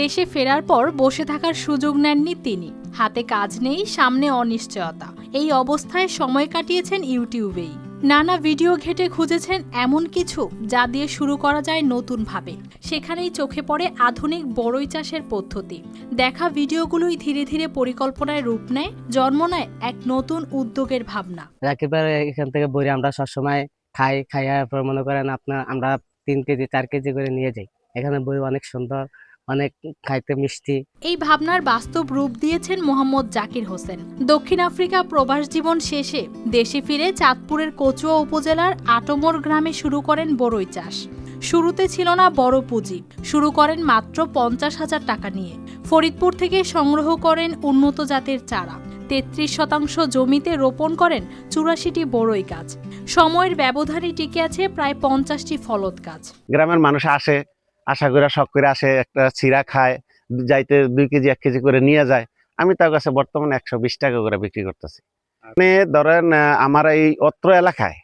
দেশে ফেরার পর বসে থাকার সুযোগ নেননি তিনি। হাতে কাজ নেই, সামনে অনিশ্চয়তা। এই অবস্থায় সময় কাটিয়েছেন ইউটিউবেই। নানা ভিডিও ঘেটে খুঁজেছেন এমন কিছু যা দিয়ে শুরু করা যায় নতুনভাবে। সেখানেই চোখে পড়ে আধুনিক বড়ই চাষের পদ্ধতি। দেখা ভিডিওগুলোই ধীরে ধীরে পরিকল্পনায় রূপ নেয়, জন্ম নেয় এক নতুন উদ্যোগের ভাবনা। একেবারে এখান থেকে বড়ি আমরা সবসময় খাইয়া মনে করেন আমরা 3 কেজি 4 কেজি করে নিয়ে যাই। এখানে বড়ি অনেক সুন্দর, অনেক খাইতে মিষ্টি। এই ভাবনার বাস্তব রূপ দিয়েছেন মোহাম্মদ জাকির হোসেন। দক্ষিণ আফ্রিকা প্রবাস জীবন শেষে দেশে ফিরে চাঁদপুরের কচুয়া উপজেলার আটমোর গ্রামে শুরু করেন বড়ই চাষ। শুরুতে ছিল না বড় পুঁজি, শুরু করেন মাত্র 50,000 টাকা নিয়ে। ফরিদপুর থেকে সংগ্রহ করেন উন্নত জাতের চারা। 33% জমিতে রোপণ করেন 84টি বড়ই গাছ। সময়ের ব্যবধানে টিকে আছে প্রায় 50টি ফলদ গাছ। গ্রামের মানুষ আসে, আশা করে শখ করে আসে, একটা চিরা খায়, যাইতে 2 কেজি 1 কেজি করে নিয়ে যায়। আমি তার কাছে বর্তমানে 120 টাকা করে বিক্রি করতেছি। মানে ধরেন আমার এই অত্র এলাকায়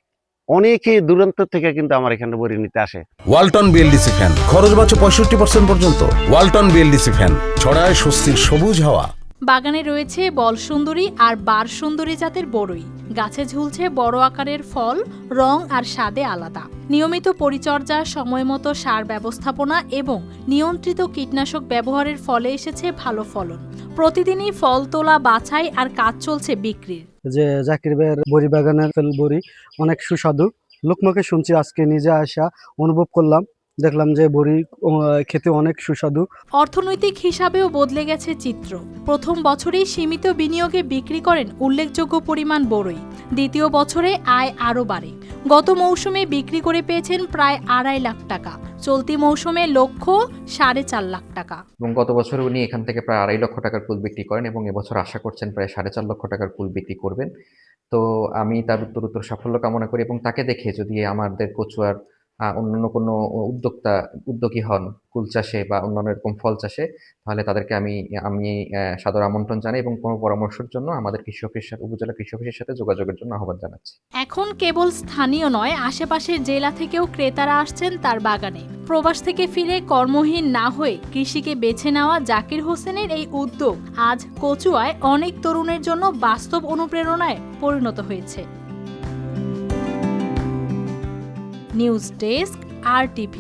অনেকেই দূরান্ত থেকে কিন্তু আমার এখানে বড়ি নিতে আসে। ওয়ালটন বিএলডিসি ফ্যান, খরচ বাঁচে 65% পর্যন্ত। ওয়ালটন বিএলডিসি ফ্যান ছড়ায় স্বস্তির সবুজ হাওয়া। বাগানে রয়েছে বল সুন্দরী আর বার সুন্দরী জাতের বড়ই। গাছে ঝুলছে বড় আকারের ফল, রং আর স্বাদে আলাদা। নিয়মিত পরিচর্যা, সময়মতো সার ব্যবস্থাপনা এবং নিয়ন্ত্রিত কীটনাশক ব্যবহারের ফলে এসেছে ভালো ফলন। প্রতিদিনই ফল তোলা, বাছাই আর কাজ চলছে বিক্রির। যে জাকির ভাইয়ের বড়ি বাগানের বড়ি অনেক সুস্বাদু। লোকমুখে শুনছি, আজকে নিজে আসা অনুভব করলাম, দেখলাম যে বড়ি খেতে অনেক সুস্বাদু। অর্থনৈতিক হিসাবেও বদলে গেছে চিত্র। প্রথম বছরেই সীমিত বিনিয়োগে বিক্রি করেন উল্লেখযোগ্য পরিমাণ বড়ই। দ্বিতীয় বছরে আয় আরও বাড়ে। গত মৌসুমে বিক্রি করে পেয়েছেন প্রায় 2.5 লাখ টাকা। চলতি মৌসুমে লক্ষ্য 4.5 লাখ টাকা। এবং গত বছর উনি এখান থেকে প্রায় 2.5 লক্ষ টাকার কুল বিক্রি করেন এবং এবছর আশা করছেন প্রায় 4.5 লক্ষ টাকার কুল বিক্রি করবেন। তো আমি তার উত্তরোত্তর সাফল্য কামনা করি এবং তাকে দেখে যদি আমাদের কচুয়ার অন্যান্য কোনো উদ্যোগী হন কুল চাষে বা অন্যান্য এরকম ফল চাষে, তাহলে তাদেরকে আমি সাদর আমন্ত্রণ জানাই এবং কোনো পরামর্শের জন্য আমাদের কৃষি অফিস, উপজেলা কৃষি অফিসের সাথে যোগাযোগের জন্য আহ্বান জানাচ্ছি। এখন কেবল স্থানীয় নয়, আশেপাশের জেলা থেকেও ক্রেতারা আসছেন তার বাগানে। প্রবাস থেকে ফিরে কর্মহীন না হয়ে কৃষিকে বেছে নেওয়া জাকির হোসেনের এই উদ্যোগ আজ কচুয়ায় অনেক তরুণের জন্য বাস্তব অনুপ্রেরণায় পরিণত হয়েছে। News desk, RTV।